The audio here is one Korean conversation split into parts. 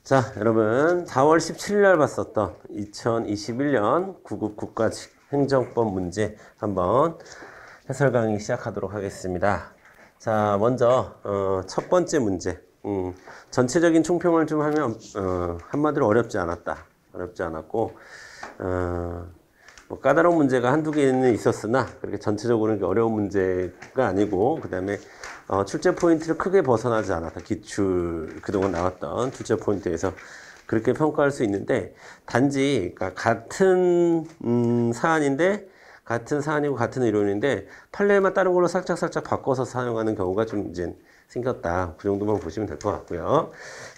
자, 여러분 4월 17일 날 봤었던 2021년 9급 국가행정법 문제 한번 해설 강의 시작하도록 하겠습니다. 자, 먼저 첫 번째 문제. 전체적인 총평을 좀 하면 한마디로 어렵지 않았다. 어렵지 않았고 뭐 까다로운 문제가 한두 개는 있었으나 그렇게 전체적으로 어려운 문제가 아니고, 그 다음에 출제 포인트를 크게 벗어나지 않았다. 기출 그동안 나왔던 출제 포인트에서 그렇게 평가할 수 있는데, 단지 그러니까 같은 사안인데 같은 사안이고 같은 이론인데 판례만 다른 걸로 살짝 바꿔서 사용하는 경우가 좀 이제 생겼다. 그 정도만 보시면 될 것 같고요.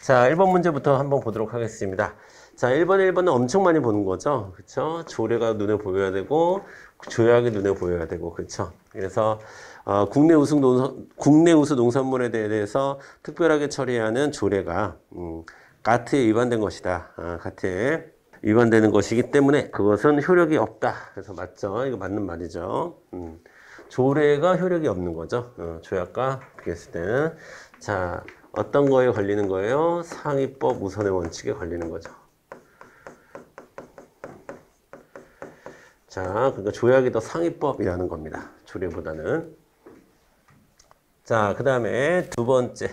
자, 1번 문제부터 한번 보도록 하겠습니다. 자, 1번은 엄청 많이 보는 거죠. 그쵸? 조례가 눈에 보여야 되고, 조약이 눈에 보여야 되고, 그쵸? 그래서, 국내 우수 농산물에 대해서 특별하게 처리하는 조례가, 가트에 위반된 것이다. 가트에 위반되는 것이기 때문에 그것은 효력이 없다. 그래서 맞죠? 이거 맞는 말이죠. 조례가 효력이 없는 거죠. 조약과 비교했을 때는. 자, 어떤 거에 걸리는 거예요? 상위법 우선의 원칙에 걸리는 거죠. 자, 그러니까 조약이 더 상위법이라는 겁니다. 조례보다는. 자, 그 다음에 두 번째.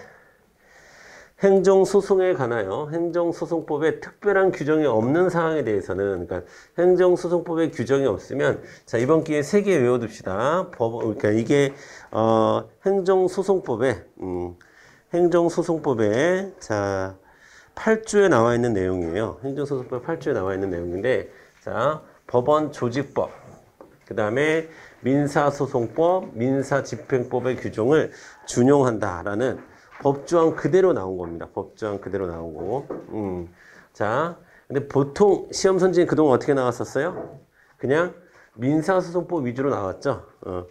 행정소송에 관하여 행정소송법에 특별한 규정이 없는 사항에 대해서는, 그러니까 행정소송법에 규정이 없으면, 자, 이번 기회에 3개 외워둡시다. 그러니까 이게, 행정소송법에, 자, 8조에 나와 있는 내용이에요. 행정소송법 8조에 나와 있는 내용인데, 자, 법원 조직법, 그 다음에 민사소송법, 민사집행법의 규정을 준용한다라는 법조항 그대로 나온 겁니다. 법조항 그대로 나오고. 자, 근데 보통 시험 선지는 그동안 어떻게 나왔었어요? 그냥 민사소송법 위주로 나왔죠.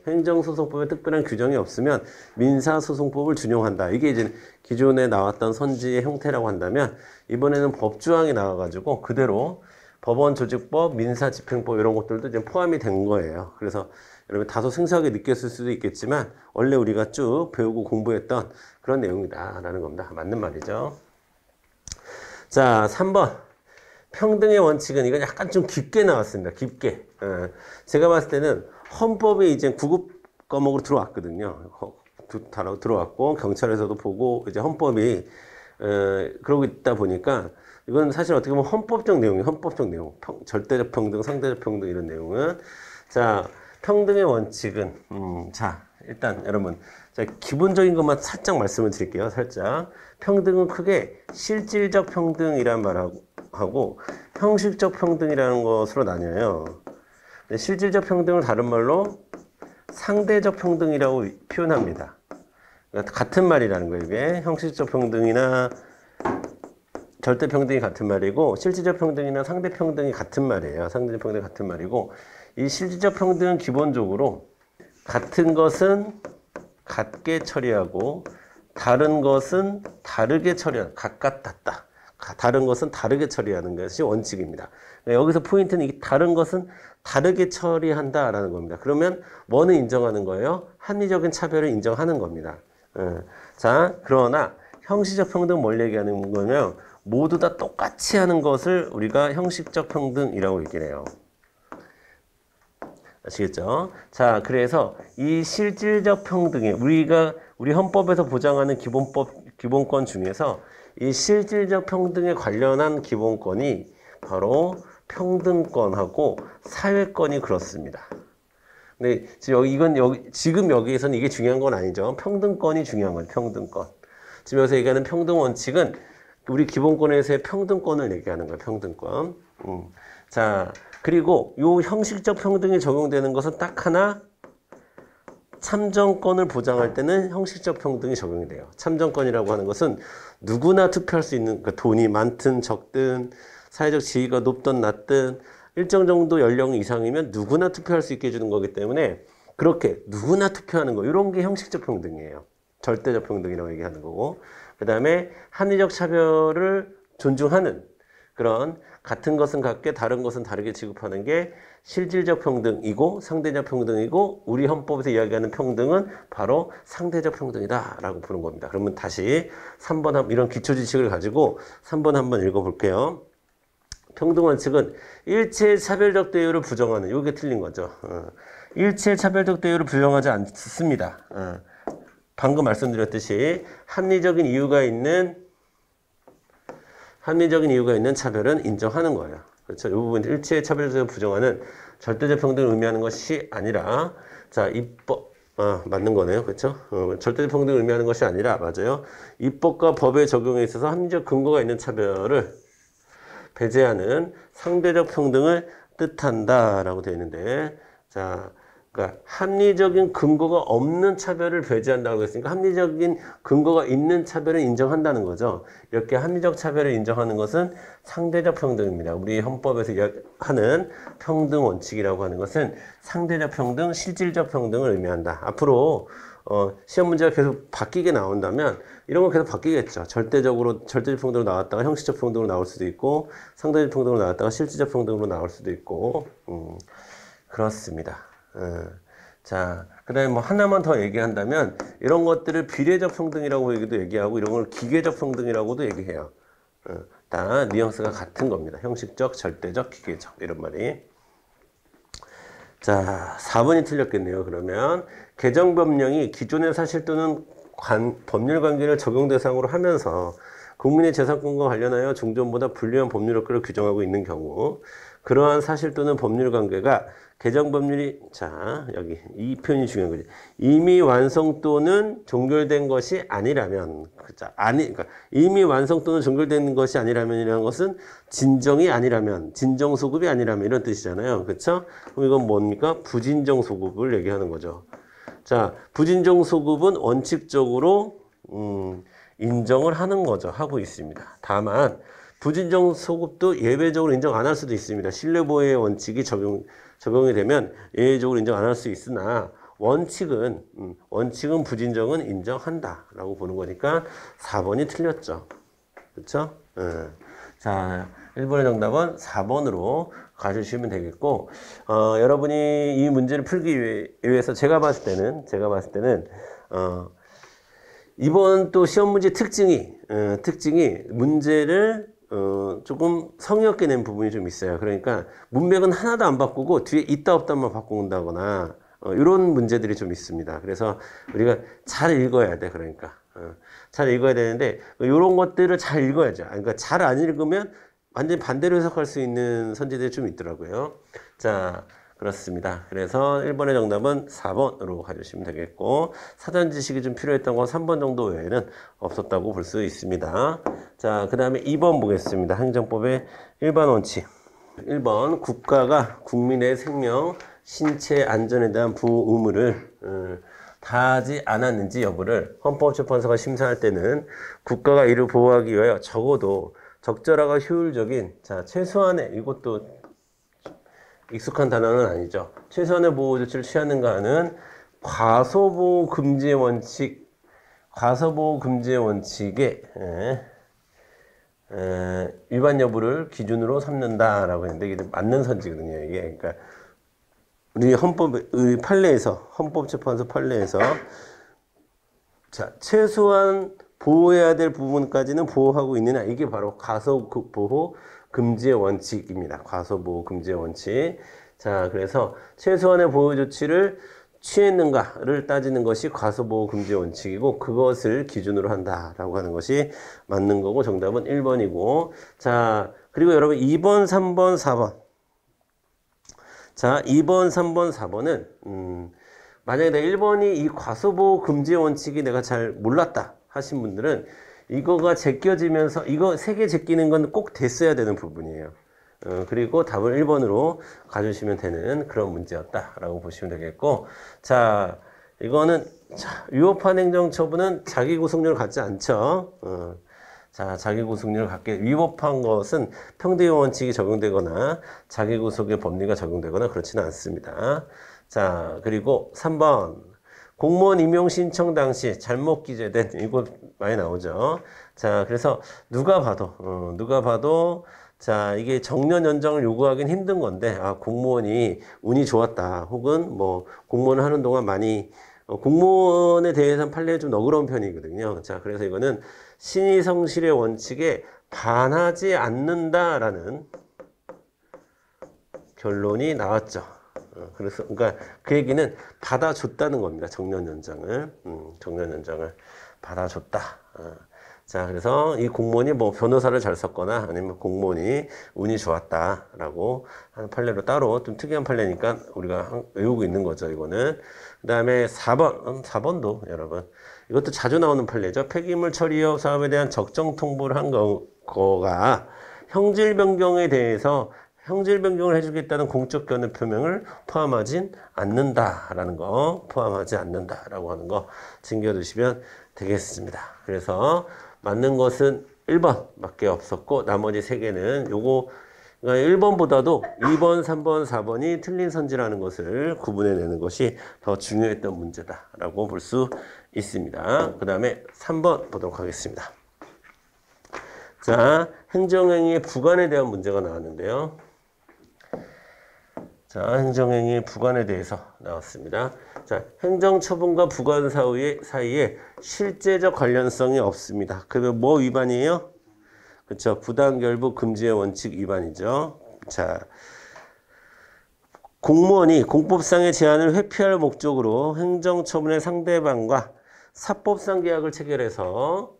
행정소송법에 특별한 규정이 없으면 민사소송법을 준용한다. 이게 이제 기존에 나왔던 선지의 형태라고 한다면, 이번에는 법조항이 나와가지고 그대로 법원 조직법, 민사집행법 이런 것들도 이제 포함이 된 거예요. 그래서 여러분 다소 생소하게 느꼈을 수도 있겠지만 원래 우리가 쭉 배우고 공부했던 그런 내용이다라는 겁니다. 맞는 말이죠. 자, 3번. 평등의 원칙은, 이건 약간 좀 깊게 나왔습니다. 깊게. 제가 봤을 때는 헌법이 이제 9급 과목으로 들어왔거든요. 들어왔고 경찰에서도 보고 이제 헌법이 그러고 있다 보니까 이건 사실 어떻게 보면 헌법적 내용이에요. 헌법적 내용. 절대적 평등, 상대적 평등 이런 내용은. 자, 평등의 원칙은 자, 일단 여러분, 자, 기본적인 것만 살짝 말씀을 드릴게요. 살짝. 평등은 크게 실질적 평등이란 말하고 형식적 평등이라는 것으로 나뉘어요. 실질적 평등을 다른 말로 상대적 평등이라고 표현합니다. 그러니까 같은 말이라는 거예요. 이게 형식적 평등이나 절대 평등이 같은 말이고, 실질적 평등이나 상대 평등이 같은 말이에요. 상대적 평등이 같은 말이고, 이 실질적 평등은 기본적으로 같은 것은 같게 처리하고 다른 것은 다르게 처리하는, 같다. 다른 것은 다르게 처리하는 것이 원칙입니다. 여기서 포인트는 이 다른 것은 다르게 처리한다라는 겁니다. 그러면 뭐는 인정하는 거예요? 합리적인 차별을 인정하는 겁니다. 자, 그러나 형식적 평등 뭘 얘기하는 거냐면 모두 다 똑같이 하는 것을 우리가 형식적 평등이라고 얘기를 해요. 아시겠죠? 자, 그래서 이 실질적 평등이 우리 헌법에서 보장하는 기본권 중에서 이 실질적 평등에 관련한 기본권이 바로 평등권하고 사회권이 그렇습니다. 근데 지금 여기에서는 이게 중요한 건 아니죠. 평등권이 중요한 거예요. 평등권. 지금 여기서 얘기하는 평등 원칙은 우리 기본권에서의 평등권을 얘기하는 거예요. 평등권. 자, 그리고 요 형식적 평등이 적용되는 것은 딱 하나, 참정권을 보장할 때는 형식적 평등이 적용이 돼요. 참정권이라고 하는 것은 누구나 투표할 수 있는, 그러니까 돈이 많든 적든 사회적 지위가 높든 낮든 일정 정도 연령 이상이면 누구나 투표할 수 있게 해주는 거기 때문에 그렇게 누구나 투표하는 거, 이런 게 형식적 평등이에요. 절대적 평등이라고 얘기하는 거고, 그 다음에 합리적 차별을 존중하는, 그런 같은 것은 같게 다른 것은 다르게 취급하는 게 실질적 평등이고 상대적 평등이고 우리 헌법에서 이야기하는 평등은 바로 상대적 평등이다라고 보는 겁니다. 그러면 다시 3번 이런 기초 지식을 가지고 3번 한번 읽어볼게요. 평등 원칙은 일체의 차별적 대우를 부정하는, 이게 틀린 거죠. 일체의 차별적 대우를 부정하지 않습니다. 방금 말씀드렸듯이 합리적인 이유가 있는 차별은 인정하는 거예요. 그렇죠. 이 부분 일체의 차별적 대우를 부정하는 절대적 평등을 의미하는 것이 아니라, 자, 맞는 거네요. 그렇죠? 절대적 평등을 의미하는 것이 아니라, 맞아요. 입법과 법의 적용에 있어서 합리적 근거가 있는 차별을 배제하는 상대적 평등을 뜻한다라고 되어 있는데, 자, 그러니까 합리적인 근거가 없는 차별을 배제한다고 했으니까 합리적인 근거가 있는 차별을 인정한다는 거죠. 이렇게 합리적 차별을 인정하는 것은 상대적 평등입니다. 우리 헌법에서 하는 평등 원칙이라고 하는 것은 상대적 평등, 실질적 평등을 의미한다. 앞으로 시험 문제가 계속 바뀌게 나온다면 이런 거 계속 바뀌겠죠. 절대적 평등으로 나왔다가 형식적 평등으로 나올 수도 있고, 상대적 평등으로 나왔다가 실질적 평등으로 나올 수도 있고, 그렇습니다. 자, 그 다음에 뭐 하나만 더 얘기한다면 이런 것들을 비례적 평등이라고 얘기하고 이런 걸 기계적 평등이라고도 얘기해요. 다 뉘앙스가 같은 겁니다. 형식적, 절대적, 기계적 이런 말이. 자, 4번이 틀렸겠네요. 그러면 개정법령이 기존의 사실 또는 법률 관계를 적용 대상으로 하면서 국민의 재산권과 관련하여 종전보다 불리한 법률 효과를 규정하고 있는 경우 그러한 사실 또는 법률 관계가 개정법률이, 자, 여기 이 표현이 중요한 거지. 이미 완성 또는 종결된 것이 아니라면, 그러니까 이미 완성 또는 종결된 것이 아니라면이라는 것은 진정이 아니라면, 진정 소급이 아니라면 이런 뜻이잖아요. 그렇죠? 그럼 이건 뭡니까? 부진정 소급을 얘기하는 거죠. 자, 부진정 소급은 원칙적으로 인정을 하는 거죠. 하고 있습니다. 다만 부진정 소급도 예외적으로 인정 안 할 수도 있습니다. 신뢰보호의 원칙이 적용이 되면 예외적으로 인정 안 할 수 있으나 원칙은 부진정은 인정한다라고 보는 거니까 4번이 틀렸죠. 그렇죠? 자, 1번의 정답은 4번으로 가주시면 되겠고, 여러분이 이 문제를 풀기 위해서 제가 봤을 때는 이번 또 시험 문제 특징이 문제를 조금 성의 없게 낸 부분이 좀 있어요. 그러니까 문맥은 하나도 안 바꾸고 뒤에 있다 없다만 바꾼다거나 이런 문제들이 좀 있습니다. 그래서 우리가 잘 읽어야 돼. 그러니까 잘 읽어야 되는데 이런 것들을 잘 읽어야죠. 그러니까 잘 안 읽으면 완전히 반대로 해석할 수 있는 선지들이 좀 있더라고요. 자, 그렇습니다. 그래서 1번의 정답은 4번으로 가주시면 되겠고, 사전 지식이 좀 필요했던 건 3번 정도 외에는 없었다고 볼 수 있습니다. 자, 그 다음에 2번 보겠습니다. 행정법의 일반 원칙. 1번, 국가가 국민의 생명, 신체 안전에 대한 보호 의무를 다하지 않았는지 여부를 헌법재판소가 심사할 때는 국가가 이를 보호하기 위하여 적어도 적절하고 효율적인, 자, 최소한의, 이것도 익숙한 단어는 아니죠. 최소한의 보호 조치를 취하는가 하는 과소보호 금지의 원칙의 위반 여부를 기준으로 삼는다라고 했는데 이게 맞는 선지거든요. 이게 그러니까 우리 판례에서 헌법재판소 판례에서 자, 최소한 보호해야 될 부분까지는 보호하고 있느냐, 이게 바로 과소보호 금지의 원칙입니다. 과소보호 금지의 원칙. 자, 그래서 최소한의 보호 조치를 취했는가를 따지는 것이 과소보호 금지의 원칙이고 그것을 기준으로 한다라고 하는 것이 맞는 거고 정답은 1번이고, 자, 그리고 여러분 2번, 3번, 4번. 자, 2번, 3번, 4번은 만약에 내가 1번이 이 과소보호 금지의 원칙이 내가 잘 몰랐다 하신 분들은 이거가 제껴지면서 이거 3개 제끼는 건 꼭 됐어야 되는 부분이에요. 그리고 답을 1번으로 가주시면 되는 그런 문제였다라고 보시면 되겠고, 자, 이거는 위법한 행정처분은 자기구속력을 갖지 않죠. 자, 자기구속력을 갖게 위법한 것은 평등의 원칙이 적용되거나 자기구속의 법리가 적용되거나 그렇지는 않습니다. 자, 그리고 3번. 공무원 임용 신청 당시 잘못 기재된, 이거 많이 나오죠. 자, 그래서 누가 봐도 자, 이게 정년 연장을 요구하긴 힘든 건데, 아, 공무원이 운이 좋았다. 혹은 뭐, 공무원을 하는 동안 많이, 공무원에 대해서는 판례가 좀 너그러운 편이거든요. 자, 그래서 이거는 신의 성실의 원칙에 반하지 않는다라는 결론이 나왔죠. 그래서, 그러니까 그 얘기는 받아줬다는 겁니다. 정년 연장을. 정년 연장을 받아줬다. 자, 그래서 이 공무원이 뭐 변호사를 잘 썼거나 아니면 공무원이 운이 좋았다라고 하는 판례로 따로 좀 특이한 판례니까 우리가 외우고 있는 거죠, 이거는. 그 다음에 4번도 여러분. 이것도 자주 나오는 판례죠. 폐기물 처리업 사업에 대한 적정 통보를 한 거가 형질 변경에 대해서 형질 변경을 해주겠다는 공적 견해 표명을 포함하진 않는다라는 거, 포함하지 않는다라고 하는 거 챙겨두시면 되겠습니다. 그래서 맞는 것은 1번밖에 없었고 나머지 3개는 요거 그러니까 1번보다도 2번, 3번, 4번이 틀린 선지라는 것을 구분해내는 것이 더 중요했던 문제다라고 볼 수 있습니다. 그 다음에 3번 보도록 하겠습니다. 자, 행정행위의 부관에 대한 문제가 나왔는데요. 자, 행정행위의 부관에 대해서 나왔습니다. 자, 행정처분과 부관 사이에 실제적 관련성이 없습니다. 그러면 뭐 위반이에요? 그렇죠. 부당결부 금지의 원칙 위반이죠. 자, 공무원이 공법상의 제한을 회피할 목적으로 행정처분의 상대방과 사법상 계약을 체결해서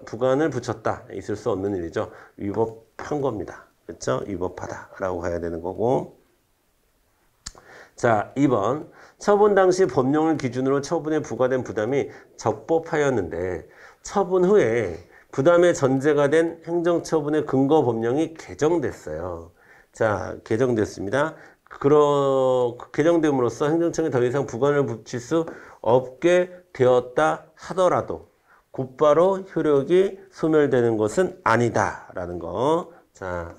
부관을 붙였다. 있을 수 없는 일이죠. 위법한 겁니다. 그렇죠? 위법하다라고 해야 되는 거고. 자, 2번. 처분 당시 법령을 기준으로 처분에 부과된 부담이 적법하였는데 처분 후에 부담의 전제가 된 행정처분의 근거 법령이 개정됐어요. 자, 개정됐습니다. 개정됨으로써 행정청에 더 이상 부관을 붙일 수 없게 되었다 하더라도 곧바로 효력이 소멸되는 것은 아니다라는 거. 자,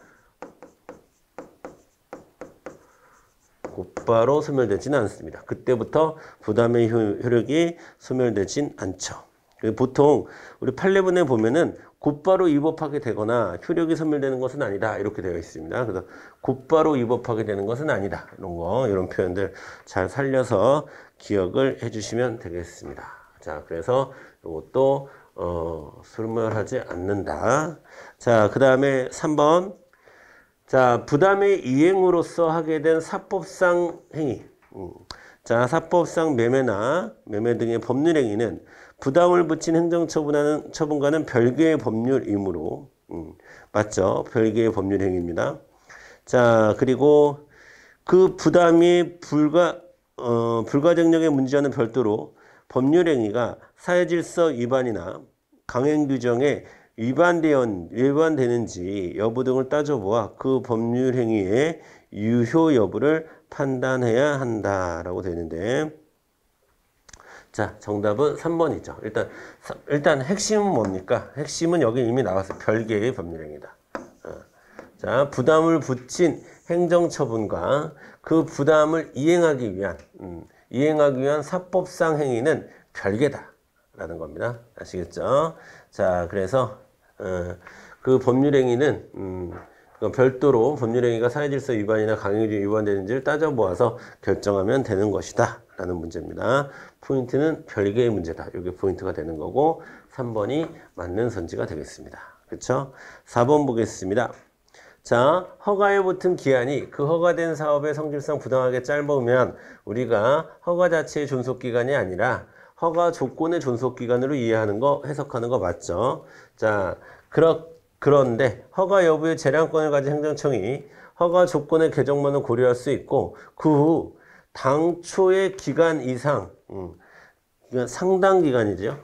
곧바로 소멸되지는 않습니다. 그때부터 부담의 효력이 소멸되진 않죠. 보통 우리 판례문에 보면은 곧바로 위법하게 되거나 효력이 소멸되는 것은 아니다 이렇게 되어 있습니다. 그래서 곧바로 위법하게 되는 것은 아니다 이런 표현들 잘 살려서 기억을 해주시면 되겠습니다. 자, 그래서 이것도 소멸하지 않는다. 자, 그 다음에 3번. 자, 부담의 이행으로서 하게 된 사법상 행위. 자, 사법상 매매나 매매 등의 법률 행위는 부담을 붙인 행정처분과는 별개의 법률이므로, 맞죠? 별개의 법률 행위입니다. 자, 그리고 그 부담이 불가정력의 문제와는 별도로 법률 행위가 사회질서 위반이나 강행규정에 위반되는지 여부 등을 따져보아 그 법률 행위의 유효 여부를 판단해야 한다라고 되는데, 자, 정답은 3번이죠. 일단 핵심은 뭡니까? 핵심은 여기 이미 나왔어요. 별개의 법률 행위다. 자, 부담을 붙인 행정처분과 그 부담을 이행하기 위한 사법상 행위는 별개다라는 겁니다. 아시겠죠? 자, 그래서 그 법률행위는 별도로 법률행위가 사회질서 위반이나 강행규정 위반되는지를 따져보아서 결정하면 되는 것이다 라는 문제입니다. 포인트는 별개의 문제다. 이게 포인트가 되는 거고 3번이 맞는 선지가 되겠습니다. 그렇죠? 4번 보겠습니다. 자, 허가에 붙은 기한이 그 허가된 사업의 성질상 부당하게 짧으면 우리가 허가 자체의 존속기간이 아니라 허가 조건의 존속기간으로 해석하는 거 맞죠? 자, 그런데 허가 여부의 재량권을 가진 행정청이 허가 조건의 개정만을 고려할 수 있고 그 후 당초의 기간 이상, 상당 기간이죠.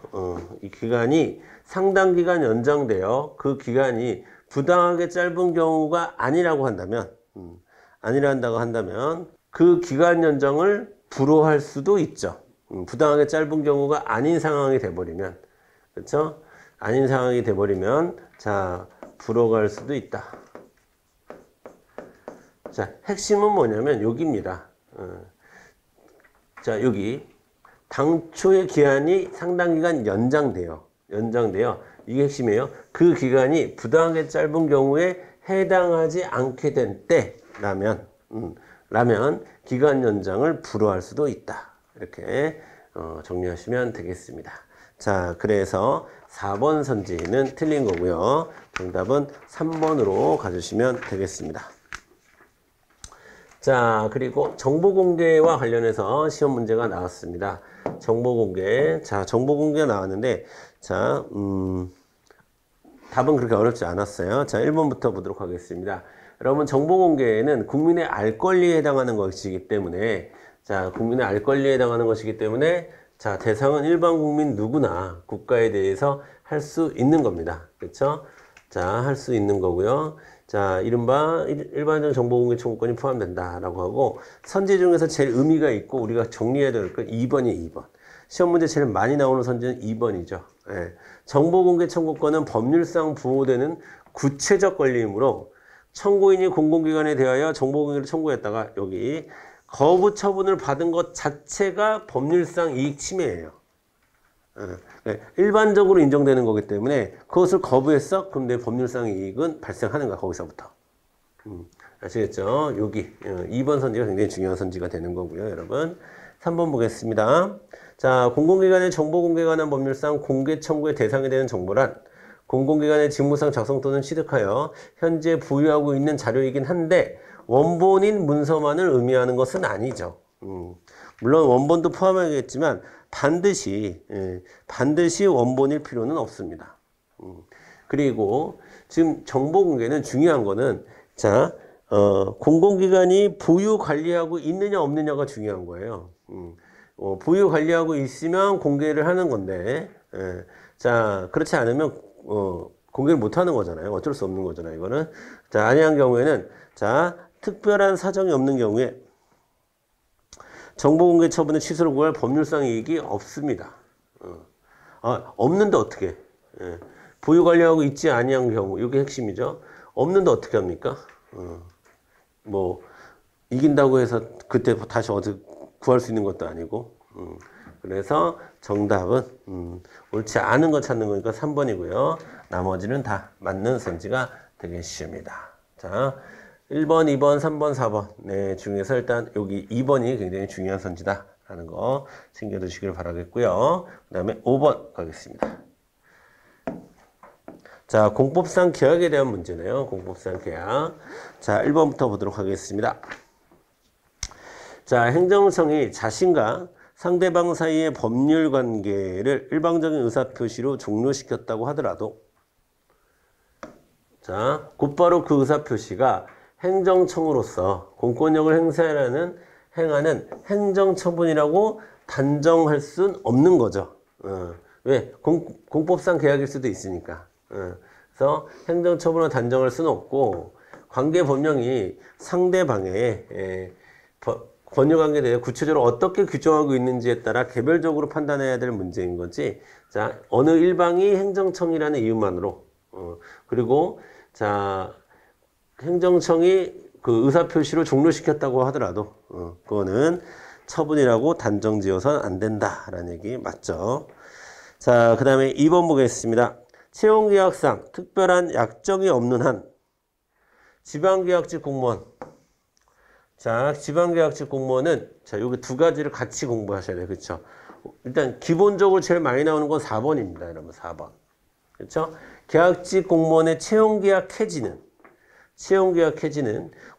이 기간이 상당 기간 연장되어 그 기간이 부당하게 짧은 경우가 아니라고 한다면, 그 기간 연장을 불허할 수도 있죠. 부당하게 짧은 경우가 아닌 상황이 돼버리면, 그렇죠? 아닌 상황이 돼버리면, 자, 불허가 할 수도 있다. 자, 핵심은 뭐냐면 여기입니다. 자, 여기 당초의 기한이 상당 기간 연장돼요. 이게 핵심이에요. 그 기간이 부당하게 짧은 경우에 해당하지 않게 된 때라면 라면 기간 연장을 불허할 수도 있다. 이렇게 정리하시면 되겠습니다. 자, 그래서 4번 선지는 틀린 거고요. 정답은 3번으로 가주시면 되겠습니다. 자, 그리고 정보공개와 관련해서 시험 문제가 나왔습니다. 정보공개. 자, 정보공개가 나왔는데, 자, 답은 그렇게 어렵지 않았어요. 자, 1번부터 보도록 하겠습니다. 여러분, 정보공개는 국민의 알 권리에 해당하는 것이기 때문에, 자, 국민의 알 권리에 해당하는 것이기 때문에, 자, 대상은 일반 국민 누구나 국가에 대해서 할 수 있는 겁니다. 그렇죠? 자, 할 수 있는 거고요. 자, 이른바 일반적 정보공개 청구권이 포함된다라고 하고, 선지 중에서 제일 의미가 있고 우리가 정리해야 될 건 2번이 2번. 시험 문제 제일 많이 나오는 선지는 2번이죠. 예. 정보공개 청구권은 법률상 보호되는 구체적 권리이므로 청구인이 공공기관에 대하여 정보공개를 청구했다가 여기 거부 처분을 받은 것 자체가 법률상 이익 침해예요. 일반적으로 인정되는 거기 때문에 그것을 거부했어? 그럼 내 법률상 이익은 발생하는 거야. 거기서부터. 아시겠죠? 여기 2번 선지가 굉장히 중요한 선지가 되는 거고요. 여러분 3번 보겠습니다. 자, 공공기관의 정보공개에 관한 법률상 공개 청구의 대상이 되는 정보란 공공기관의 직무상 작성 또는 취득하여 현재 보유하고 있는 자료이긴 한데 원본인 문서만을 의미하는 것은 아니죠. 물론 원본도 포함하겠지만 반드시 원본일 필요는 없습니다. 그리고 지금 정보공개는 중요한 거는 자, 공공기관이 보유 관리하고 있느냐 없느냐가 중요한 거예요. 보유 관리하고 있으면 공개를 하는 건데, 자, 그렇지 않으면 공개를 못 하는 거잖아요. 어쩔 수 없는 거잖아요. 이거는. 자, 아니한 경우에는 자, 특별한 사정이 없는 경우에 정보공개 처분의 취소를 구할 법률상 이익이 없습니다. 없는데 어떻게? 보유 관리하고 있지 아니한 경우, 이게 핵심이죠. 없는데 어떻게 합니까? 뭐 이긴다고 해서 그때 다시 어디 구할 수 있는 것도 아니고. 그래서 정답은 옳지 않은 거 찾는 거니까 3번이고요. 나머지는 다 맞는 선지가 되겠습니다. 자, 1번, 2번, 3번, 4번 네, 중에서 일단 여기 2번이 굉장히 중요한 선지다라는 거 챙겨두시길 바라겠고요. 그 다음에 5번 가겠습니다. 자, 공법상 계약에 대한 문제네요. 공법상 계약. 자, 1번부터 보도록 하겠습니다. 자, 행정청이 자신과 상대방 사이의 법률 관계를 일방적인 의사표시로 종료시켰다고 하더라도 자, 곧바로 그 의사표시가 행정청으로서 공권력을 행하는 행정처분이라고 단정할 수는 없는 거죠. 왜? 공법상 계약일 수도 있으니까. 그래서 행정처분으로 단정할 수는 없고 관계법령이 상대방의 권유관계에 대해 구체적으로 어떻게 규정하고 있는지에 따라 개별적으로 판단해야 될 문제인 거지. 자, 어느 일방이 행정청이라는 이유만으로 그리고 자, 행정청이 그 의사표시로 종료시켰다고 하더라도 그거는 처분이라고 단정지어서는 안 된다라는 얘기 맞죠? 자, 그 다음에 2번 보겠습니다. 채용계약상 특별한 약정이 없는 한 지방계약직 공무원. 자, 지방계약직 공무원은 자, 여기 두 가지를 같이 공부하셔야 돼요. 그렇죠? 일단 기본적으로 제일 많이 나오는 건 4번입니다. 여러분 4번. 그렇죠? 계약직 공무원의 채용계약 해지는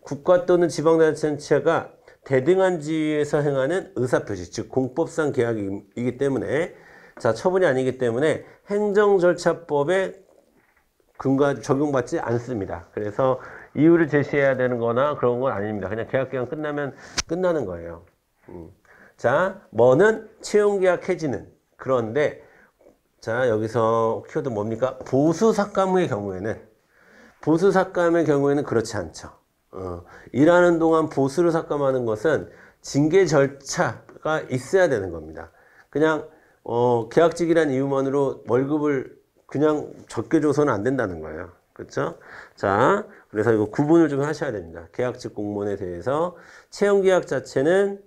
국가 또는 지방자치단체가 대등한 지위에서 행하는 의사표시, 즉 공법상 계약이기 때문에 자, 처분이 아니기 때문에 행정절차법에 적용받지 않습니다. 그래서 이유를 제시해야 되는 거나 그런 건 아닙니다. 그냥 계약기간 끝나면 끝나는 거예요. 자, 뭐는 채용계약 해지는. 그런데 자, 여기서 키워드 뭡니까? 보수삭감의 경우에는 그렇지 않죠. 일하는 동안 보수를 삭감하는 것은 징계 절차가 있어야 되는 겁니다. 그냥 계약직이라는 이유만으로 월급을 그냥 적게 줘서는 안 된다는 거예요. 그렇죠? 자, 그래서 이거 구분을 좀 하셔야 됩니다. 계약직 공무원에 대해서 채용계약 자체는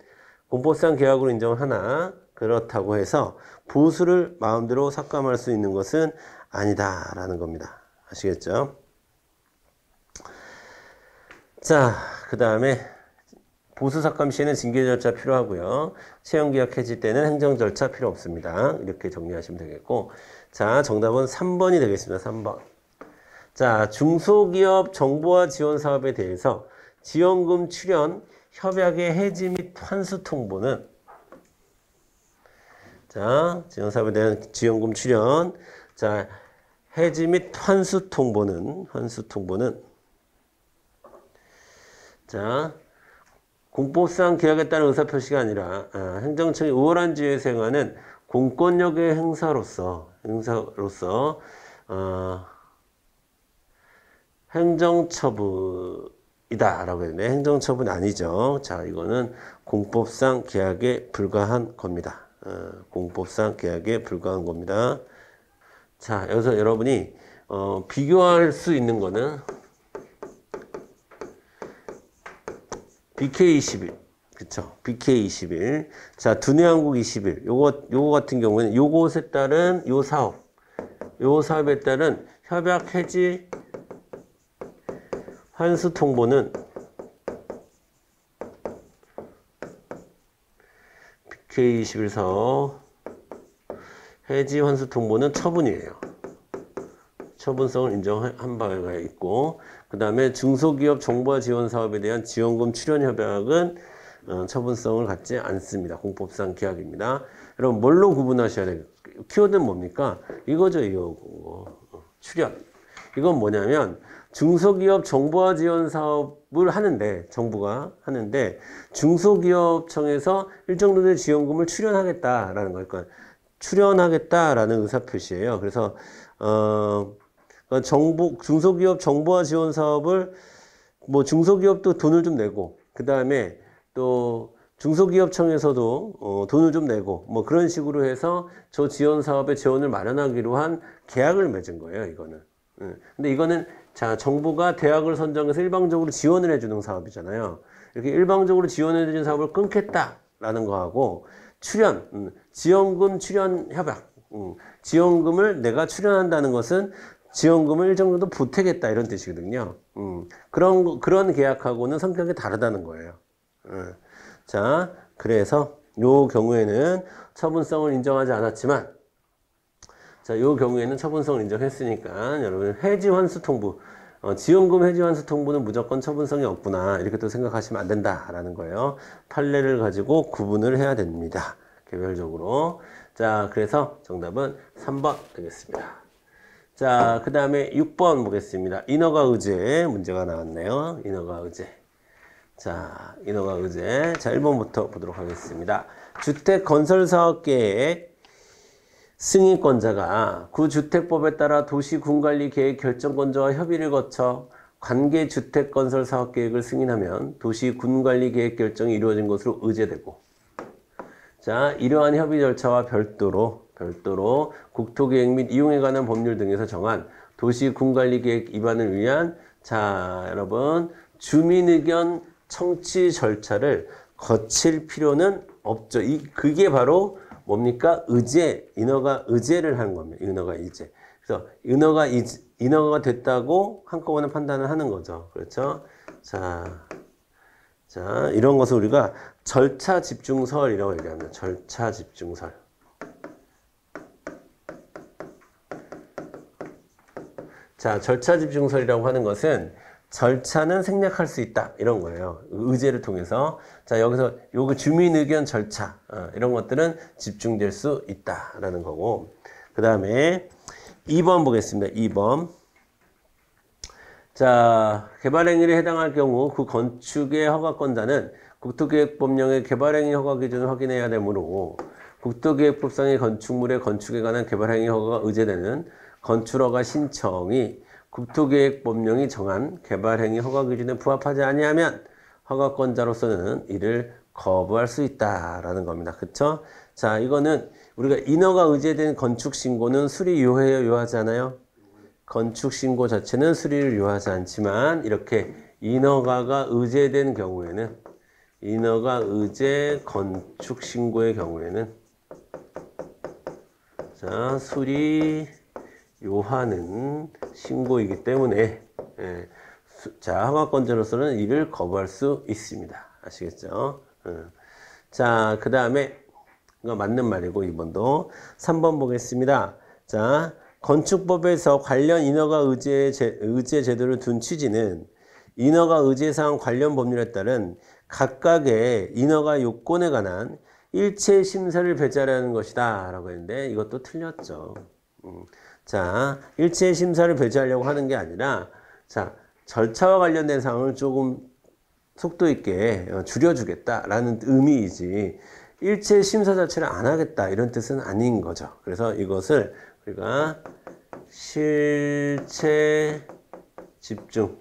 공법상 계약으로 인정하나 그렇다고 해서 보수를 마음대로 삭감할 수 있는 것은 아니다라는 겁니다. 아시겠죠? 자, 그 다음에 보수삭감 시에는 징계 절차 필요하고요. 채용계약 해지 때는 행정 절차 필요 없습니다. 이렇게 정리하시면 되겠고. 자, 정답은 3번이 되겠습니다. 3번. 자, 중소기업 정보화 지원 사업에 대해서 지원금 출연, 협약의 해지 및 환수 통보는 자, 지원 사업에 대한 지원금 출연, 자, 해지 및 환수 통보는 자, 공법상 계약에 따른 의사표시가 아니라 행정청이 우월한 지위에서 행하는 공권력의 행사로서 행정처분이다라고 했는데 행정처분 아니죠. 자, 이거는 공법상 계약에 불과한 겁니다. 공법상 계약에 불과한 겁니다. 자, 여기서 여러분이 비교할 수 있는 거는 BK21, 그쵸? BK21. 자, 두뇌한국 21. 요거 같은 경우는 요것에 따른 요 사업에 따른 협약 해지 환수 통보는 BK21 사업 해지 환수 통보는 처분이에요. 처분성을 인정한 바가 있고, 그 다음에 중소기업 정보화 지원 사업에 대한 지원금 출연 협약은 처분성을 갖지 않습니다. 공법상 계약입니다. 여러분 뭘로 구분하셔야 돼요? 키워드는 뭡니까? 이거죠, 이거. 출연. 이건 뭐냐면 중소기업 정보화 지원 사업을 하는데 정부가 하는데 중소기업청에서 일정 정도의 지원금을 출연하겠다라는 거예요. 그러니까 출연하겠다라는 의사표시예요. 그래서 중소기업 정보화 지원 사업을 뭐 중소기업도 돈을 좀 내고 그 다음에 또 중소기업청에서도 돈을 좀 내고 뭐 그런 식으로 해서 저 지원 사업에 재원을 마련하기로 한 계약을 맺은 거예요. 이거는. 근데 이거는 자 정부가 대학을 선정해서 일방적으로 지원을 해주는 사업이잖아요. 이렇게 일방적으로 지원해 주는 사업을 끊겠다라는 거하고 지원금 출연 협약. 지원금을 내가 출연한다는 것은 지원금을 일정 정도 보태겠다 이런 뜻이거든요. 그런 계약하고는 성격이 다르다는 거예요. 자, 그래서 요 경우에는 처분성을 인정하지 않았지만, 자, 요 경우에는 처분성을 인정했으니까 여러분 해지 환수 통보, 지원금 해지 환수 통보는 무조건 처분성이 없구나 이렇게 또 생각하시면 안 된다라는 거예요. 판례를 가지고 구분을 해야 됩니다. 개별적으로. 자, 그래서 정답은 3번 되겠습니다. 자, 그 다음에 6번 보겠습니다. 인허가 의제 문제가 나왔네요. 인허가 의제. 자, 인허가 의제. 자, 1번부터 보도록 하겠습니다. 주택 건설 사업 계획 승인권자가 구주택법에 따라 도시군관리 계획 결정권자와 협의를 거쳐 관계 주택 건설 사업 계획을 승인하면 도시군관리 계획 결정이 이루어진 것으로 의제되고, 자, 이러한 협의 절차와 별도로 국토계획 및 이용에 관한 법률 등에서 정한 도시군관리계획 위반을 위한, 자, 여러분, 주민의견 청취 절차를 거칠 필요는 없죠. 그게 바로 뭡니까? 인허가 의제를 하는 겁니다. 인허가 의제. 그래서 인허가가 됐다고 한꺼번에 판단을 하는 거죠. 그렇죠? 자, 이런 것을 우리가 절차 집중설이라고 얘기합니다. 절차 집중설. 자, 절차 집중설이라고 하는 것은 절차는 생략할 수 있다 이런 거예요. 의제를 통해서. 자, 여기서 요거 주민 의견 절차 이런 것들은 집중될 수 있다라는 거고. 그 다음에 2번 보겠습니다. 2번. 자, 개발행위에 해당할 경우 그 건축의 허가권자는 국토계획법령의 개발행위 허가 기준을 확인해야 되므로 국토계획법상의 건축물의 건축에 관한 개발행위 허가가 의제되는 건축허가 신청이 국토계획법령이 정한 개발행위 허가 기준에 부합하지 아니하면 허가권자로서는 이를 거부할 수 있다라는 겁니다. 그쵸? 자, 이거는 우리가 인허가 의제된 건축신고는 수리 유효해요, 유효하지 않아요? 건축신고 자체는 수리를 유효하지 않지만 이렇게 인허가가 의제된 경우에는, 인허가 의제 건축신고의 경우에는, 자, 수리 요하는 신고이기 때문에, 자, 허가권자로서는 이를 거부할 수 있습니다. 아시겠죠? 자, 그 다음에 이거 맞는 말이고 2번도 3번 보겠습니다. 자, 건축법에서 관련 인허가 의제 제도를 둔 취지는 인허가 의제사항 관련 법률에 따른 각각의 인허가 요건에 관한 일체 심사를 배제하라는 것이다 라고 했는데 이것도 틀렸죠. 자, 일체 심사를 배제하려고 하는 게 아니라 자, 절차와 관련된 사항을 조금 속도 있게 줄여주겠다라는 의미이지 일체 심사 자체를 안 하겠다 이런 뜻은 아닌 거죠. 그래서 이것을 우리가 실체 집중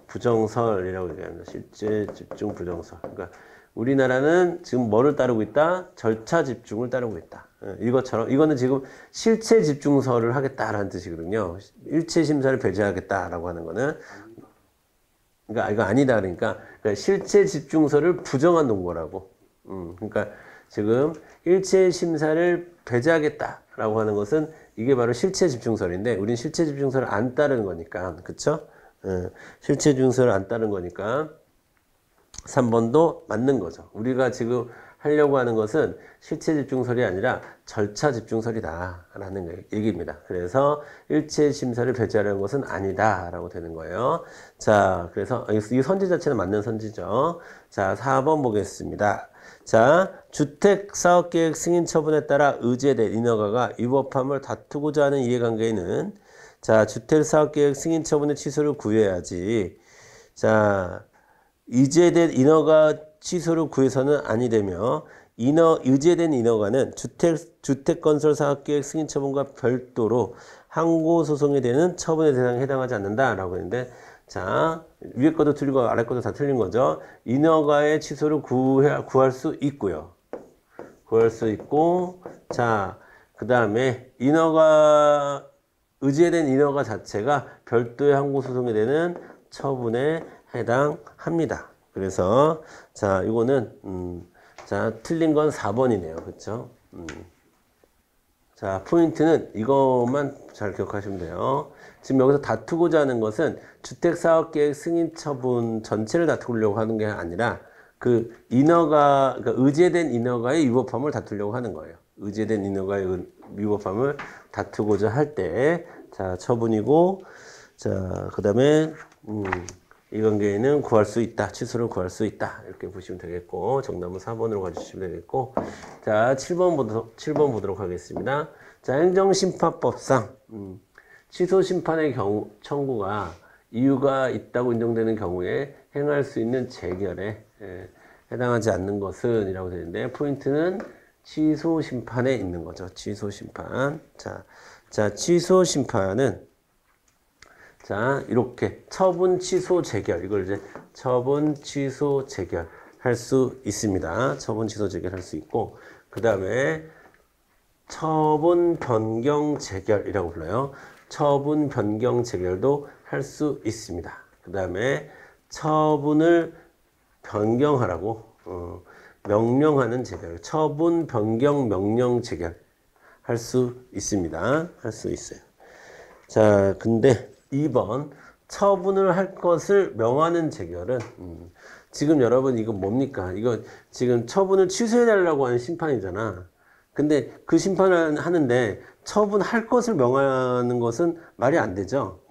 부정설이라고 얘기합니다. 실체 집중 부정설. 그러니까 우리나라는 지금 뭐를 따르고 있다? 절차 집중을 따르고 있다. 이것처럼 이거는 지금 실체 집중설을 하겠다라는 뜻이거든요. 일체 심사를 배제하겠다라고 하는 거는 그러니까 이거 아니다 그러니까 실체 집중설을 부정한 논거라고. 그러니까 지금 일체 심사를 배제하겠다라고 하는 것은 이게 바로 실체 집중설인데 우린 실체 집중설을 안 따르는 거니까 그쵸? 실체 집중설을 안 따르는 거니까 3번도 맞는 거죠. 우리가 지금 하려고 하는 것은 실체 집중설이 아니라 절차 집중설이다 라는 얘기입니다. 그래서 일체 심사를 배제하려는 것은 아니다 라고 되는 거예요. 자, 그래서 이 선지 자체는 맞는 선지죠. 자, 4번 보겠습니다. 자, 주택사업계획 승인 처분에 따라 의제된 인허가가 위법함을 다투고자 하는 이해관계에는 자, 주택사업계획 승인 처분의 취소를 구해야지. 자, 의제된 인허가 취소를 구해서는 아니 되며 의제된 인허가는 주택건설사업계획 승인 처분과 별도로 항고소송에 대한 처분의 대상에 해당하지 않는다라고 했는데 자, 위에 것도 틀리고 아래 것도 다 틀린 거죠. 인허가의 취소를 구할 수 있고요. 구할 수 있고 자, 그 다음에 의제된 인허가 자체가 별도의 항고소송에 대한 처분에 해당합니다. 그래서 자, 이거는 자, 틀린 건 4번이네요. 그렇죠? 자, 포인트는 이것만 잘 기억하시면 돼요. 지금 여기서 다투고자 하는 것은 주택사업계획 승인 처분 전체를 다투려고 하는 게 아니라 그 인허가, 그러니까 의제된 인허가의 위법함을 다투려고 하는 거예요. 의제된 인허가의 위법함을 다투고자 할 때, 자, 처분이고, 자, 그 다음에, 이 관계에는 구할 수 있다. 취소를 구할 수 있다. 이렇게 보시면 되겠고, 정답은 4번으로 가주시면 되겠고, 자, 7번 보도록 하겠습니다. 자, 행정심판법상, 취소 심판의 경우, 청구가 이유가 있다고 인정되는 경우에 행할 수 있는 재결에 해당하지 않는 것은 이라고 되는데, 포인트는 취소 심판에 있는 거죠. 취소 심판. 자, 취소 심판은 자, 이렇게 처분 취소 재결 이걸 이제 처분 취소 재결 할 수 있습니다. 처분 취소 재결 할 수 있고 그 다음에 처분 변경 재결이라고 불러요. 처분 변경 재결도 할 수 있습니다. 그 다음에 처분을 변경하라고 명령하는 재결, 처분 변경 명령 재결 할 수 있습니다. 할 수 있어요. 자, 근데 2번 처분을 할 것을 명하는 재결은 지금 여러분 이거 뭡니까? 이거 지금 처분을 취소해달라고 하는 심판이잖아. 근데 그 심판을 하는데 처분할 것을 명하는 것은 말이 안 되죠.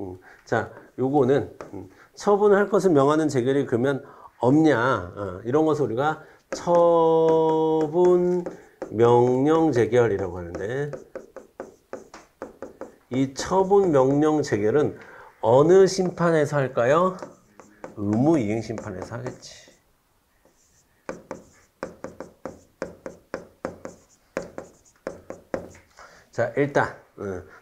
자, 요거는 처분할 것을 명하는 재결이 그러면 없냐? 이런 것을 우리가 처분 명령 재결이라고 하는데 이 처분 명령 재결은 어느 심판에서 할까요? 의무이행 심판에서 하겠지. 자, 일단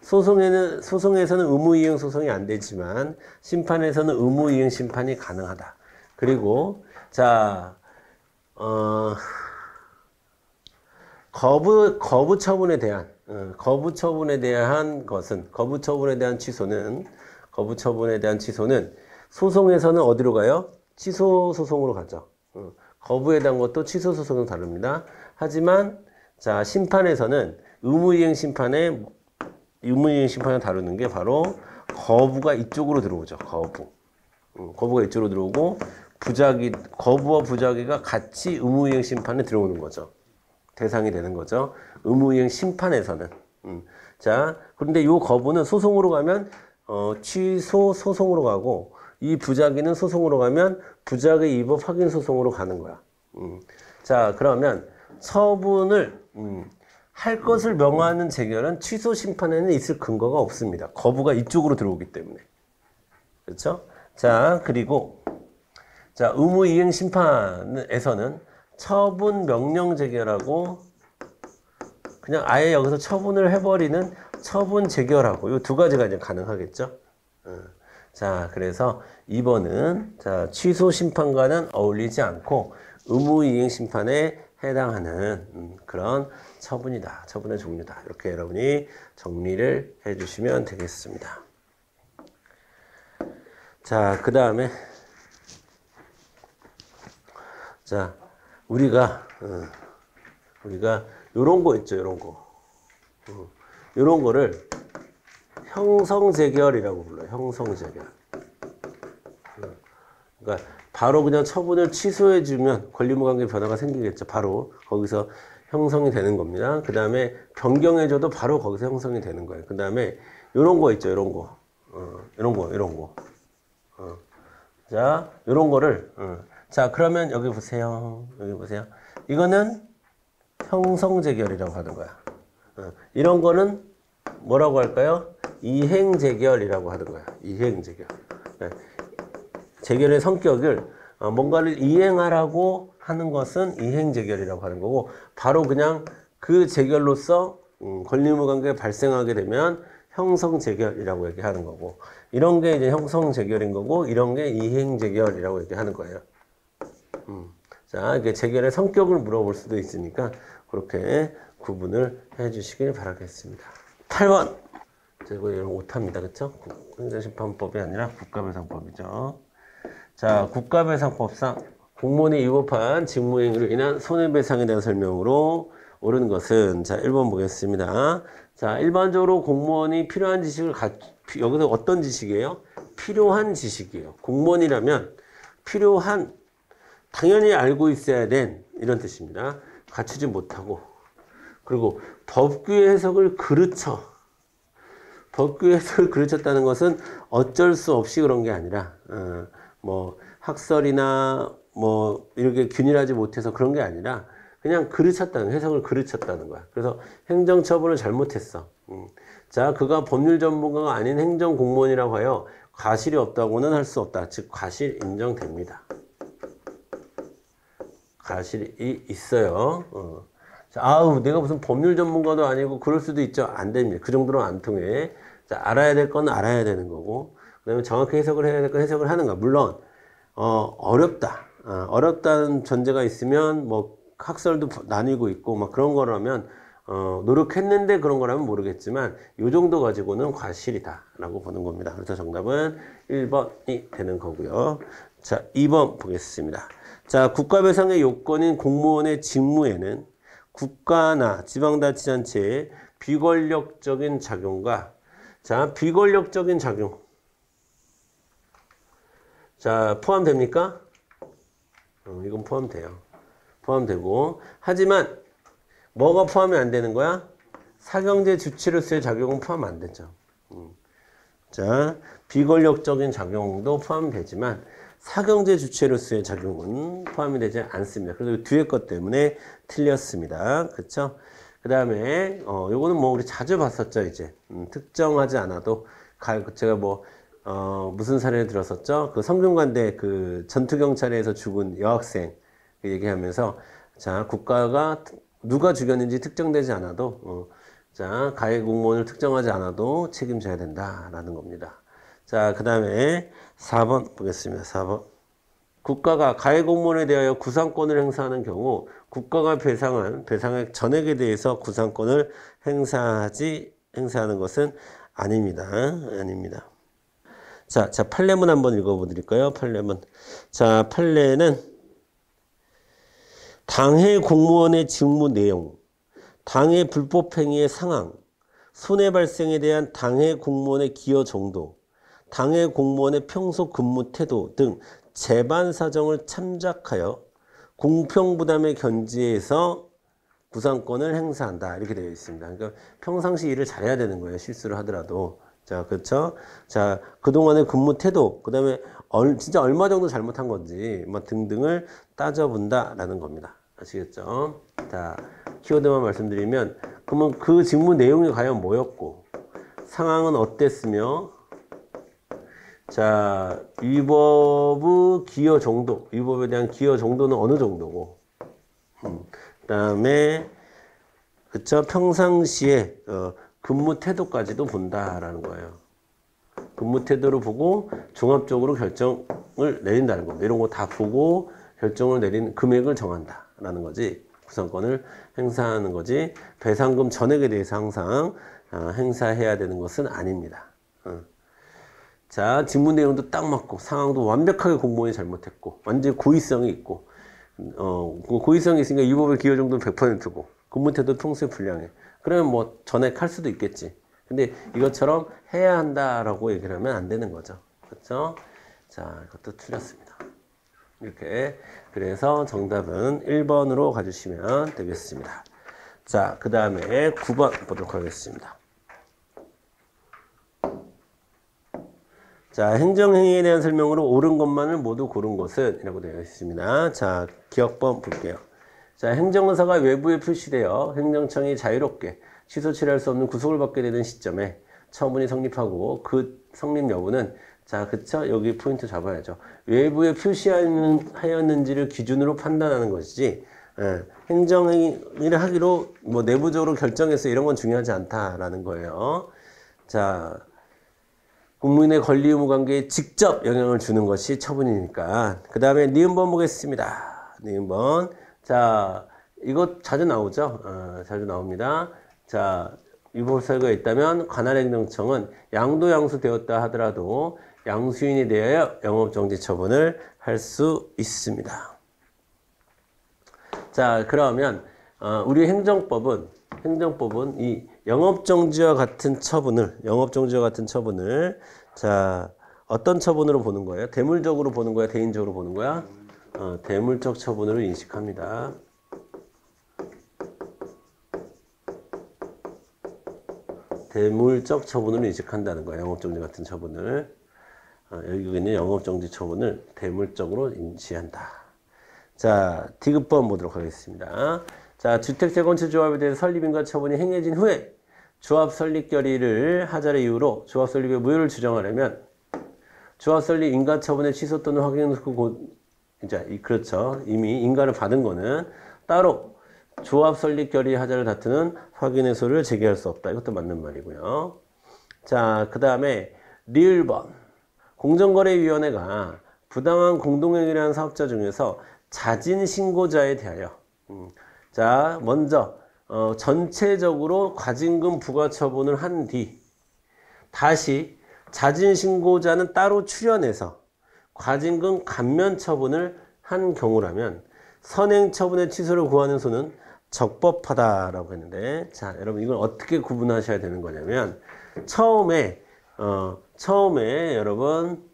소송에서는 의무이행 소송이 안 되지만 심판에서는 의무이행 심판이 가능하다. 그리고 자, 거부 처분에 대한 취소는 소송에서는 어디로 가요? 취소 소송으로 가죠. 거부에 대한 것도 취소 소송은 다릅니다. 하지만 자, 심판에서는 의무이행 심판을 다루는 게 바로 거부가 이쪽으로 들어오죠. 거부. 거부가 이쪽으로 들어오고 거부와 부작위가 같이 의무이행 심판에 들어오는 거죠. 대상이 되는 거죠. 의무이행 심판에서는. 자, 그런데 이 거부는 소송으로 가면 취소 소송으로 가고 이 부작위는 소송으로 가면 부작위 위법 확인 소송으로 가는 거야. 자, 그러면 처분을 할 것을 명하는 재결은 취소 심판에는 있을 근거가 없습니다. 거부가 이쪽으로 들어오기 때문에. 그렇죠? 자, 그리고 자, 의무 이행 심판에서는 처분 명령 재결하고 그냥 아예 여기서 처분을 해버리는 처분 재결하고 이 두 가지가 이제 가능하겠죠. 자, 그래서 2번은 자, 취소 심판과는 어울리지 않고 의무 이행 심판에 해당하는 그런 처분이다. 처분의 종류다. 이렇게 여러분이 정리를 해주시면 되겠습니다. 자, 그 다음에 자, 우리가 요런 거 있죠, 요런 거. 요런 거를 형성재결이라고 불러요. 형성재결. 그러니까 바로 그냥 처분을 취소해주면 권리무관계 변화가 생기겠죠. 바로 거기서 형성이 되는 겁니다. 그 다음에 변경해줘도 바로 거기서 형성이 되는 거예요. 그 다음에 요런 거 있죠, 요런 거. 요런 거. 자, 요런 거를 자, 그러면 여기 보세요. 이거는 형성재결이라고 하는 거야. 이런 거는 뭐라고 할까요? 이행재결이라고 하는 거야. 이행재결. 재결의 성격을 뭔가를 이행하라고 하는 것은 이행재결이라고 하는 거고, 바로 그냥 그 재결로서 권리무관계가 발생하게 되면 형성재결이라고 얘기하는 거고, 이런 게 이제 형성재결인 거고, 이런 게 이행재결이라고 얘기하는 거예요. 자, 이게 재결의 성격을 물어볼 수도 있으니까 그렇게 구분을 해 주시길 바라겠습니다. 8번. 이거 이런 오타입니다. 그쵸? 행정심판법이 아니라 국가배상법이죠. 자, 국가배상법상 공무원이 위법한 직무행위로 인한 손해배상에 대한 설명으로 옳은 것은, 자, 1번 보겠습니다. 자, 일반적으로 공무원이 필요한 지식을 여기서 어떤 지식이에요? 필요한 지식이에요. 공무원이라면 필요한, 당연히 알고 있어야 된, 이런 뜻입니다. 갖추지 못하고, 그리고 법규의 해석을 법규의 해석을 그르쳤다는 것은 어쩔 수 없이 그런 게 아니라, 뭐 학설이나 뭐 이렇게 균일하지 못해서 그런 게 아니라 그냥 해석을 그르쳤다는 거야. 그래서 행정처분을 잘못했어. 자, 그가 법률 전문가가 아닌 행정공무원이라고 하여 과실이 없다고는 할 수 없다. 즉 과실 인정됩니다. 과실이 있어요. 자, 내가 무슨 법률 전문가도 아니고 그럴 수도 있죠. 안 됩니다. 그 정도는 안 통해. 자, 알아야 될 건 알아야 되는 거고, 그 다음에 정확히 해석을 해야 될 건 해석을 하는 거야. 물론 어렵다. 어렵다는 전제가 있으면 뭐 학설도 나뉘고 있고 막 그런 거라면 노력했는데 그런 거라면 모르겠지만 이 정도 가지고는 과실이다라고 보는 겁니다. 그래서 정답은 1번이 되는 거고요. 자, 2번 보겠습니다. 자, 국가배상의 요건인 공무원의 직무에는 국가나 지방자치단체의 비권력적인 작용과, 자, 비권력적인 작용, 자, 포함됩니까? 이건 포함돼요. 포함되고, 하지만 뭐가 포함이 안 되는 거야? 사경제 주체로서의 작용은 포함 안 되죠. 자, 비권력적인 작용도 포함되지만 사경제 주체로서의 작용은 포함이 되지 않습니다. 그래서 뒤에 것 때문에 틀렸습니다. 그렇죠? 그 다음에 요거는 뭐 우리 자주 봤었죠. 이제 특정하지 않아도 제가 뭐 무슨 사례를 들었었죠? 그 성균관대 그 전투경찰에서 죽은 여학생 얘기하면서, 자, 국가가 누가 죽였는지 특정되지 않아도 자, 가해 공무원을 특정하지 않아도 책임져야 된다라는 겁니다. 자, 그 다음에 4번 보겠습니다. 4번. 국가가 가해 공무원에 대하여 구상권을 행사하는 경우 국가가 배상한 배상액 전액에 대해서 구상권을 행사하는 것은 아닙니다. 아닙니다. 자, 판례문 한번 읽어보드릴까요? 판례문. 자, 판례는 당해 공무원의 직무 내용, 당해 불법행위의 상황, 손해 발생에 대한 당해 공무원의 기여 정도, 당의 공무원의 평소 근무 태도 등 재반 사정을 참작하여 공평부담의 견지에서 구상권을 행사한다. 이렇게 되어 있습니다. 그러니까 평상시 일을 잘해야 되는 거예요. 실수를 하더라도. 자, 그렇죠? 자, 그동안의 근무 태도, 그 다음에 진짜 얼마 정도 잘못한 건지 뭐 등등을 따져본다라는 겁니다. 아시겠죠? 자, 키워드만 말씀드리면 그러면 그 직무 내용이 과연 뭐였고 상황은 어땠으며 자, 위법의 기여 정도, 위법에 대한 기여 정도는 어느 정도고 그 다음에 그쵸? 평상시에 근무 태도까지도 본다라는 거예요. 근무 태도를 보고 종합적으로 결정을 내린다는 겁니다. 이런 거 다 보고 결정을 내린 금액을 정한다라는 거지. 구상권을 행사하는 거지. 배상금 전액에 대해서 항상 행사해야 되는 것은 아닙니다. 자, 직무 내용도 딱 맞고 상황도 완벽하게 공무원이 잘못했고 완전히 고의성이 있고 고의성이 있으니까 위법의 기여 정도는 100%고 근무 태도 평소에 불량해. 그러면 뭐 전액할 수도 있겠지. 근데 이것처럼 해야 한다라고 얘기를 하면 안 되는 거죠. 그렇죠? 자, 이것도 틀렸습니다. 이렇게. 그래서 정답은 1번으로 가주시면 되겠습니다. 자, 그 다음에 9번 보도록 하겠습니다. 자, 행정행위에 대한 설명으로 옳은 것만을 모두 고른 것은 이라고 되어 있습니다. 자, 기억번 볼게요. 자, 행정의사가 외부에 표시되어 행정청이 자유롭게 취소 처리할 수 없는 구속을 받게 되는 시점에 처분이 성립하고 그 성립 여부는 자, 그쵸? 여기 포인트 잡아야죠. 외부에 표시하였는지를 기준으로 판단하는 것이지 행정행위를 하기로 뭐 내부적으로 결정해서 이런 건 중요하지 않다라는 거예요. 자, 국민의 권리 의무 관계에 직접 영향을 주는 것이 처분이니까. 그 다음에 니은번 보겠습니다. 니은번. 자, 이거 자주 나오죠? 자주 나옵니다. 자, 위법사유가 있다면 관할행정청은 양도양수되었다 하더라도 양수인에 대하여 영업정지 처분을 할 수 있습니다. 자, 그러면 우리 행정법은 이 영업정지와 같은 처분을 자, 어떤 처분으로 보는 거예요? 대물적으로 보는 거야? 대인적으로 보는 거야? 대물적 처분으로 인식합니다. 대물적 처분으로 인식한다는 거예요. 영업정지 같은 처분을. 여기 있는 영업정지 처분을 대물적으로 인지한다. 자, 디귿번 보도록 하겠습니다. 자, 주택재건축조합에 대해서 설립인가 처분이 행해진 후에 조합 설립 결의를 하자의 이유로 조합 설립의 무효를 주장하려면 조합 설립 인가 처분의 취소 또는 확인 후 그렇죠. 이미 인가를 받은 거는 따로 조합 설립 결의 하자를 다투는 확인 해소를 제기할 수 없다. 이것도 맞는 말이고요. 자, 그 다음에 리을번. 공정거래위원회가 부당한 공동행위를 한 사업자 중에서 자진 신고자에 대하여 자, 먼저 전체적으로 과징금 부과 처분을 한 뒤 다시 자진 신고자는 따로 출연해서 과징금 감면 처분을 한 경우라면 선행 처분의 취소를 구하는 소는 적법하다라고 했는데, 자, 여러분 이걸 어떻게 구분하셔야 되는 거냐면 처음에 여러분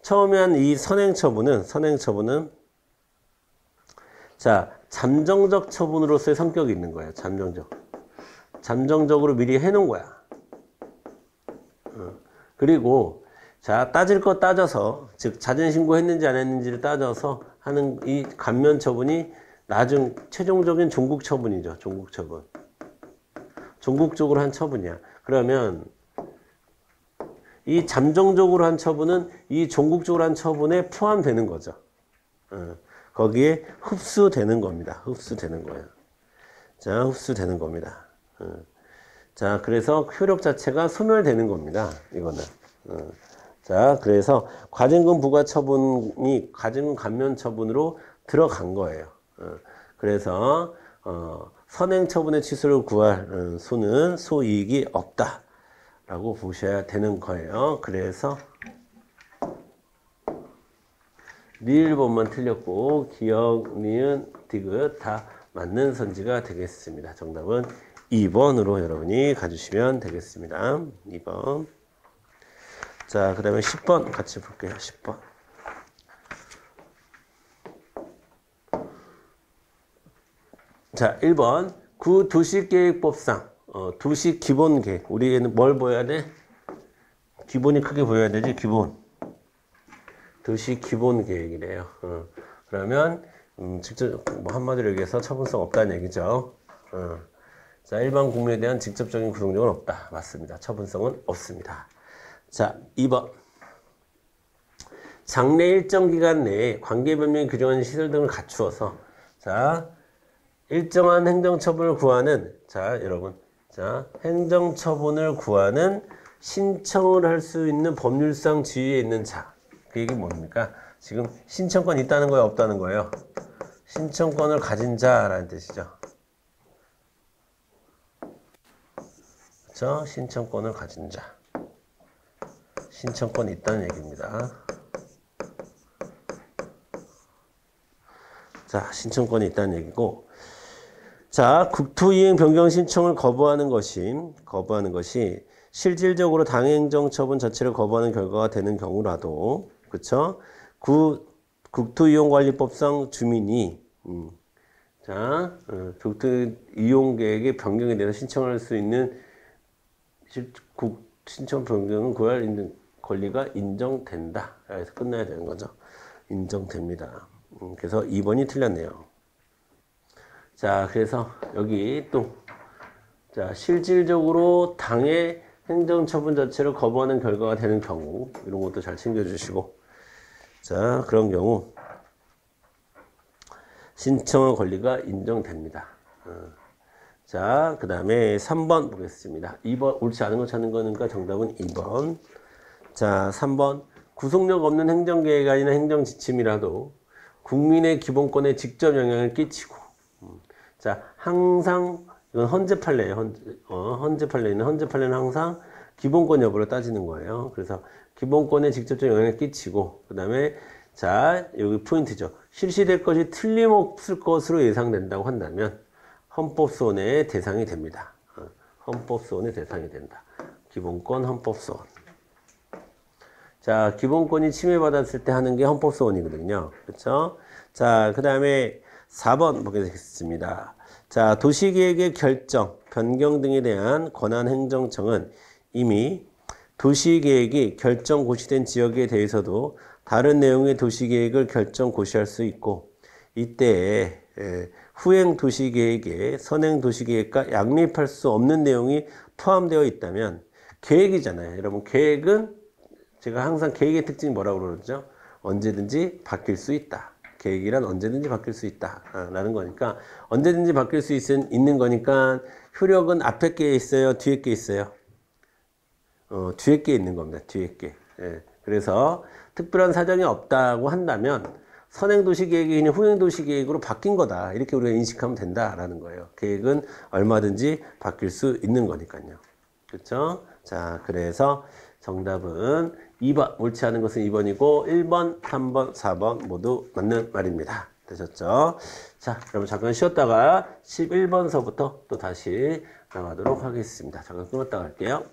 처음에 한 이 선행 처분은 자, 잠정적 처분으로서의 성격이 있는 거예요. 잠정적으로 미리 해놓은 거야. 그리고 자, 따질 거 따져서, 즉 자진 신고했는지 안 했는지를 따져서 하는 이 감면 처분이 나중 최종적인 종국 처분이죠. 종국 처분. 종국적으로 한 처분이야. 그러면 이 잠정적으로 한 처분은 이 종국적으로 한 처분에 포함되는 거죠. 거기에 흡수되는 겁니다. 흡수되는 거예요. 자, 흡수되는 겁니다. 자, 그래서 효력 자체가 소멸되는 겁니다. 이거는. 자, 그래서 과징금 부과 처분이 과징금 감면 처분으로 들어간 거예요. 그래서 선행 처분의 취소를 구할 소는 소이익이 없다라고 보셔야 되는 거예요. 그래서 리을번만 틀렸고 기억, 니은, 디귿 다 맞는 선지가 되겠습니다. 정답은 2번으로 여러분이 가주시면 되겠습니다. 2번. 자, 그 다음에 10번 같이 볼게요. 10번. 자, 1번. 구 도시계획법상 도시 기본계획. 우리는 뭘 보여야 돼? 기본이 크게 보여야 되지, 기본. 도시 기본계획이래요. 그러면 직접 뭐 한마디로 얘기해서 처분성 없다는 얘기죠. 자, 일반 국민에 대한 직접적인 구속력은 없다. 맞습니다. 처분성은 없습니다. 자, 2번. 장래 일정 기간 내에 관계변명이 규정하는 시설 등을 갖추어서 자, 일정한 행정처분을 구하는 자, 여러분. 자, 행정처분을 구하는 신청을 할 수 있는 법률상 지위에 있는 자. 그 얘기 뭡니까? 지금 신청권이 있다는 거예요, 없다는 거예요? 신청권을 가진 자라는 뜻이죠. 그렇죠? 신청권을 가진 자. 신청권이 있다는 얘기입니다. 자, 신청권이 있다는 얘기고. 자, 국토이행 변경 신청을 거부하는 것이 실질적으로 당행정처분 자체를 거부하는 결과가 되는 경우라도, 그쵸? 국토이용관리법상 주민이, 국토이용계획의 변경에 대해서 신청할 수 있는 신청 변경은 구할 있는 권리가 인정된다. 그래서 끝나야 되는 거죠. 인정됩니다. 그래서 2번이 틀렸네요. 자, 그래서 여기 또, 자, 실질적으로 당의 행정처분 자체를 거부하는 결과가 되는 경우, 이런 것도 잘 챙겨주시고, 자, 그런 경우, 신청의 권리가 인정됩니다. 자, 그 다음에 3번 보겠습니다. 2번, 옳지 않은 거 찾는 거니까 정답은 2번. 자, 3번. 구속력 없는 행정계획이 아니라 행정지침이라도 국민의 기본권에 직접 영향을 끼치고, 자, 항상, 이건 헌재 판례예요. 헌재 판례는 항상 기본권 여부를 따지는 거예요. 그래서 기본권에 직접적 영향을 끼치고, 그 다음에, 자, 여기 포인트죠. 실시될 것이 틀림없을 것으로 예상된다고 한다면, 헌법소원의 대상이 됩니다. 헌법소원의 대상이 된다. 기본권 헌법소원. 자, 기본권이 침해받았을 때 하는 게 헌법소원이거든요. 그렇죠? 자, 그 다음에 4번 보겠습니다. 자, 도시계획의 결정, 변경 등에 대한 권한행정청은 이미 도시계획이 결정 고시된 지역에 대해서도 다른 내용의 도시계획을 결정 고시할 수 있고, 이때에 후행 도시계획에 선행 도시계획과 양립할 수 없는 내용이 포함되어 있다면, 계획이잖아요. 여러분, 계획은 제가 항상 계획의 특징이 뭐라고 그러죠? 언제든지 바뀔 수 있다. 계획이란 언제든지 바뀔 수 있다. 라는 거니까, 언제든지 바뀔 수 있는 거니까, 효력은 앞에 게 있어요? 뒤에 게 있어요? 뒤에 게 있는 겁니다. 뒤에 게. 예. 그래서, 특별한 사정이 없다고 한다면, 선행도시계획이 그냥 후행도시계획으로 바뀐 거다. 이렇게 우리가 인식하면 된다라는 거예요. 계획은 얼마든지 바뀔 수 있는 거니까요. 그렇죠? 자, 그래서 정답은 2번. 옳지 않은 것은 2번이고 1번, 3번, 4번 모두 맞는 말입니다. 되셨죠? 자, 그럼 잠깐 쉬었다가 11번서부터 또 다시 나가도록 하겠습니다. 잠깐 끊었다 갈게요.